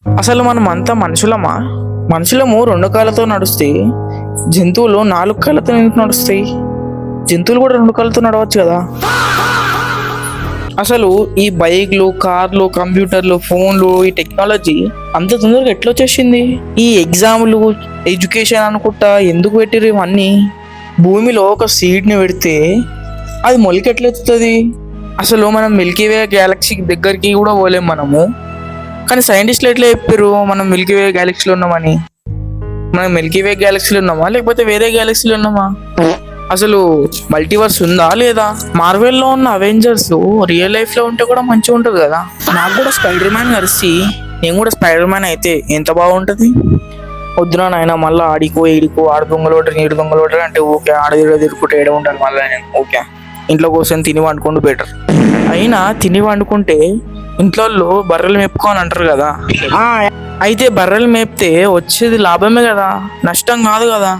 అసలు మనం అంతా మనుషులమా? మనుషులము 2 కాళ్ళతో నడుస్తే జంతువులు 4 కాళ్ళతో ఎందుకు నడుస్తాయి? జంతువులు కూడా 2 కాళ్ళతో నడవచ్చు కదా. అసలు ఈ బైక్లు, కార్లు, కంప్యూటర్లు, ఫోన్లు, ఈ టెక్నాలజీ అంత తొందరగా ఎట్లా వచ్చేసింది? ఈ ఎగ్జామ్లు, ఎడ్యుకేషన్ అనుకుంటా ఎందుకు పెట్టిరు ఇవన్నీ? భూమిలో ఒక సీడ్ని పెడితే అది మొలకెట్లెత్తుతుంది? అసలు మనం మిల్కీవే గ్యాలక్సీ దగ్గరికి కూడా పోలేం మనము. కానీ సైంటిస్టులు ఎట్లా చెప్పారు మనం మిల్కీవే గ్యాలక్సీలో ఉన్నామని? మనం మిల్కీవే గ్యాలక్సీలో ఉన్నామా లేకపోతే వేరే గ్యాలక్సీలో ఉన్నామా? అసలు మల్టీవర్స్ ఉందా లేదా? మార్వెల్లో ఉన్న అవెంజర్స్ రియల్ లైఫ్ లో ఉంటే కూడా మంచిగా ఉంటుంది కదా. నాకు కూడా స్పైడర్ మ్యాన్ కలిసి నేను కూడా స్పైడర్ మ్యాన్ అయితే ఎంత బాగుంటది. వద్దునా నాయన మళ్ళీ ఆడికో ఈడికో ఆడ దొంగలు నీడు దొంగలు అంటే ఓకే, తిరుగుకుంటే ఏడ ఉండాలి మళ్ళీ నేను ఓకే. ఇంట్లో కోసం తిని వండుకుంటూ బెటర్. అయినా తిని వండుకుంటే ఇంట్లో బర్రెలు మేపుకోని అంటారు కదా. అయితే బర్రెలు మేపితే వచ్చేది లాభమే కదా, నష్టం కాదు కదా.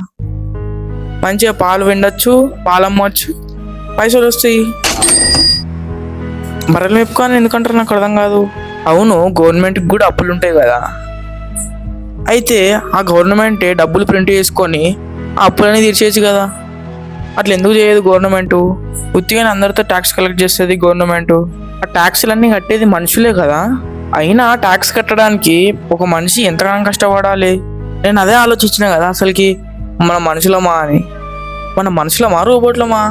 మంచిగా పాలు విండొచ్చు, పాలు అమ్మవచ్చు, పైసలు వస్తాయి. బర్రెలు మేపుకొని ఎందుకంటారు నాకు అర్థం కాదు. అవును, గవర్నమెంట్కి కూడా అప్పులు ఉంటాయి కదా. అయితే ఆ గవర్నమెంటే డబ్బులు ప్రింట్ చేసుకొని ఆ అప్పులన్నీ తీర్చేయచ్చు కదా. అట్లా ఎందుకు చేయదు గవర్నమెంట్? ఉత్తిగానే అందరితో ట్యాక్స్ కలెక్ట్ చేస్తుంది గవర్నమెంట్. ఆ ట్యాక్స్లన్నీ కట్టేది మనుషులే కదా. అయినా ట్యాక్స్ కట్టడానికి ఒక మనిషి ఎంతగానో కష్టపడాలి. నేను అదే ఆలోచించిన కదా అసలుకి మన మనుషులమా అని. మన మనుషులమా రోబోట్లమా?